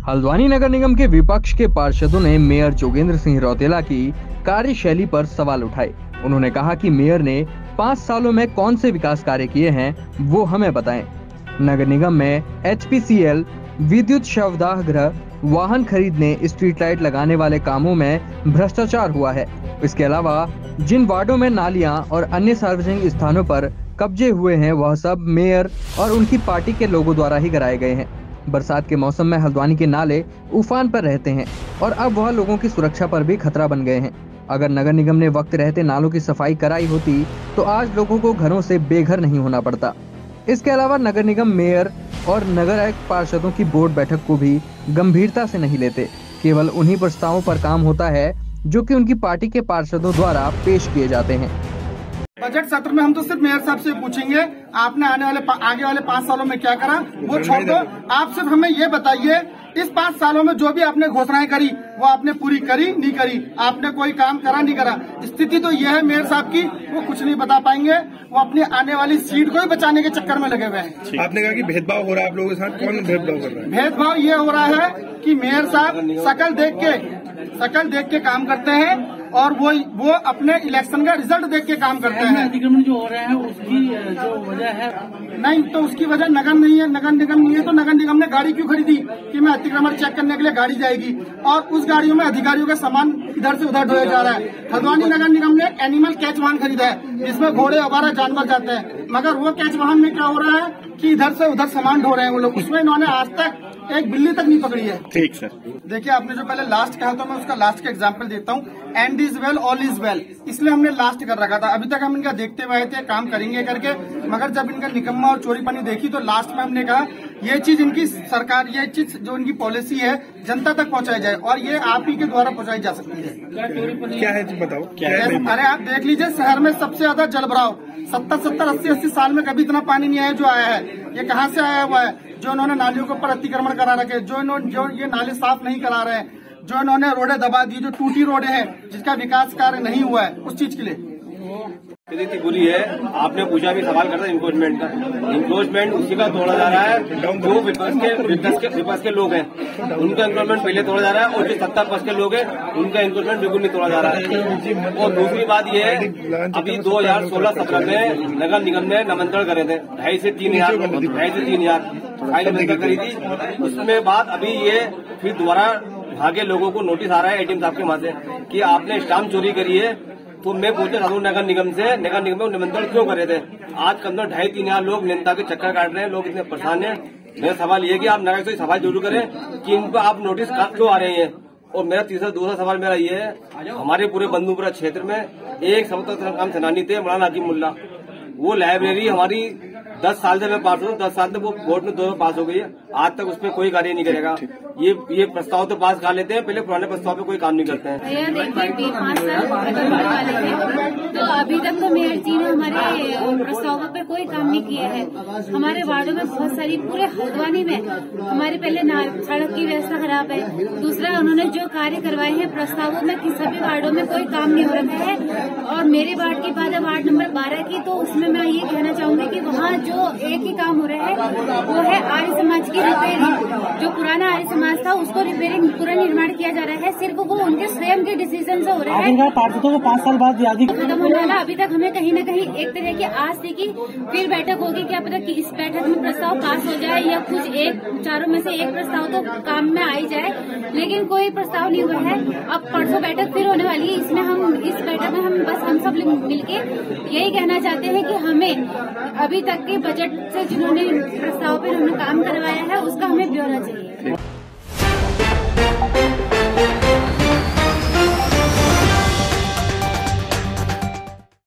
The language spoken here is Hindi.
हल्द्वानी नगर निगम के विपक्ष के पार्षदों ने मेयर जोगेंद्र सिंह रौतेला की कार्यशैली पर सवाल उठाए। उन्होंने कहा कि मेयर ने 5 सालों में कौन से विकास कार्य किए हैं वो हमें बताएं। नगर निगम में HPCL, विद्युत शवदाह गृह, वाहन खरीदने, स्ट्रीट लाइट लगाने वाले कामों में भ्रष्टाचार हुआ है। इसके अलावा जिन वार्डों में नालियां और अन्य सार्वजनिक स्थानों पर कब्जे हुए हैं वह सब मेयर और उनकी पार्टी के लोगों द्वारा ही कराए गए हैं। बरसात के मौसम में हल्द्वानी के नाले उफान पर रहते हैं और अब वह लोगों की सुरक्षा पर भी खतरा बन गए हैं। अगर नगर निगम ने वक्त रहते नालों की सफाई कराई होती तो आज लोगों को घरों से बेघर नहीं होना पड़ता। इसके अलावा नगर निगम मेयर और नगर आयुक्त पार्षदों की बोर्ड बैठक को भी गंभीरता से नहीं लेते। केवल उन्हीं प्रस्तावों पर काम होता है जो कि उनकी पार्टी के पार्षदों द्वारा पेश किए जाते हैं। बजट सत्र में हम तो सिर्फ मेयर साहब से पूछेंगे आपने आगे वाले 5 सालों में क्या करा, वो छोड़ दो। आप सिर्फ हमें ये बताइए इस 5 सालों में जो भी आपने घोषणाएं करी वो आपने पूरी करी नहीं करी, आपने कोई काम करा नहीं करा। स्थिति तो यह है मेयर साहब की, वो कुछ नहीं बता पाएंगे, वो अपनी आने वाली सीट को ही बचाने के चक्कर में लगे हुए हैं। आपने कहा कि भेदभाव हो रहा है आप लोगों के साथ, कौन भेदभाव कर रहा है? भेदभाव ये हो रहा है कि मेयर साहब शकल देख के काम करते हैं और वो अपने इलेक्शन का रिजल्ट देख के काम करते हैं। अतिक्रमण जो हो रहा है उसकी जो वजह है नहीं, तो उसकी वजह नगर नहीं है। नगर निगम नहीं है तो नगर निगम ने गाड़ी क्यों खरीदी कि मैं अतिक्रमण चेक करने के लिए गाड़ी जाएगी और उस गाड़ियों में अधिकारियों का सामान इधर से उधर ढोया जा रहा है। हल्द्वानी नगर निगम ने एनिमल कैच वाहन खरीदा है जिसमें घोड़े वगैरह जानवर जाते हैं, मगर वो कैच वाहन में क्या हो रहा है कि इधर से उधर सामान ढो रहे हैं वो लोग। उसमें इन्होंने आज तक एक बिल्ली तक नहीं पकड़ी है। ठीक सर। देखिए आपने जो पहले लास्ट कहा तो मैं उसका लास्ट का एग्जांपल देता हूँ। And is well all is well, इसलिए हमने लास्ट कर रखा था। अभी तक हम इनका देखते हुए थे काम करेंगे करके, मगर जब इनका निकम्मा और चोरीपनी देखी तो लास्ट में हमने कहा ये चीज इनकी सरकार, ये चीज जो इनकी पॉलिसी है जनता तक पहुंचाई जाए और ये आप ही के द्वारा पहुंचाई जा सकती है। क्या है जी बताओ क्या है? अरे आप देख लीजिए शहर में सबसे ज्यादा जलभराव 70, 80 साल में कभी इतना पानी नहीं आया जो आया है। ये कहाँ से आया हुआ है? जो इन्होंने नालियों के ऊपर अतिक्रमण करा रखे, जो ये नाले साफ नहीं करा रहे हैं, जो इन्होंने रोडें दबा दी, जो टूटी रोडें हैं जिसका विकास कार्य नहीं हुआ है उस चीज के लिए स्थिति बुरी है। आपने पूछा भी सवाल करता इंक्रोचमेंट का, इंक्रोचमेंट उसी का तोड़ा जा रहा है जो विपक्ष के लोग हैं उनका इंक्रोचमेंट पहले तोड़ा जा रहा है और जो सत्ता पक्ष के लोग हैं उनका इंक्रोचमेंट बिल्कुल नहीं तोड़ा जा रहा है। और दूसरी बात यह है अभी 2016-17 में नगर निगम ने नामांकन करे थे 2.5 से 3 हजार फाइल अमेरिका करी थी। उसमें बाद अभी ये फिर दोबारा भागे लोगों को नोटिस आ रहा है ATM साहब के माध्यम कि आपने स्टाम्प चोरी करी है। तो मैं पूछना चाहता हूँ नगर निगम में निमंत्रण क्यों करे थे? आज कम से कम 2.5-3 हजार लोग नेता के चक्कर काट रहे हैं, लोग इतने परेशान हैं। मेरा सवाल ये है कि आप नगर से सवाल जरूर करें कि इनको आप नोटिस क्यों आ रहे हैं। और मेरा दूसरा सवाल मेरा ये है, हमारे पूरे बंधुपुरा क्षेत्र में एक स्वतंत्र काम सेनानी थे मौलाना हकीम मुल्ला, वो लाइब्रेरी हमारी 10 साल से मैं पास हूँ, 10 साल से वो बोर्ड में 2 बार पास हो गई है, आज तक उस पर कोई कार्य नहीं करेगा। ये प्रस्ताव तो पास कर लेते हैं, पहले पुराने प्रस्ताव पे कोई काम नहीं करते हैं। भैया देखिए 5 साल खत्म होने वाले थे तो अभी तक तो मेयर जी ने हमारे प्रस्तावों पे कोई काम नहीं किया है। हमारे वार्डों में बहुत सारी, पूरे हल्द्वानी में हमारे पहले सड़क की व्यवस्था खराब है। दूसरा उन्होंने जो कार्य करवाए हैं प्रस्तावों में कि सभी वार्डों में कोई काम नहीं हो रखा है। और मेरे वार्ड की बात है वार्ड नंबर 12 की, तो उसमें मैं ये कहना चाहूंगी कि वहाँ जो एक ही काम हो रहा है वो है आर्य समाज की रिपेयरिंग। जो पुराना आर्य समाज था उसको रिपेयरिंग पूरा निर्माण किया जा रहा है, सिर्फ वो उनके स्वयं के डिसीजन से हो रहा है। पार्षदों को 5 साल बाद खत्म होने वाला। अभी तक हमें कहीं न कहीं एक तरह की आस थी कि फिर बैठक होगी, क्या पता कि इस बैठक में प्रस्ताव पास हो जाए या कुछ चारों में से एक प्रस्ताव तो काम में आ ही जाए, लेकिन कोई प्रस्ताव नहीं हुआ है। अब परसों बैठक फिर होने वाली है, इस बैठक में हम सब मिलके यही कहना चाहते हैं कि हमें अभी तक के बजट से जिन्होंने प्रस्ताव पे उन्होंने काम करवाया है उसका हमें ब्यौरा चाहिए।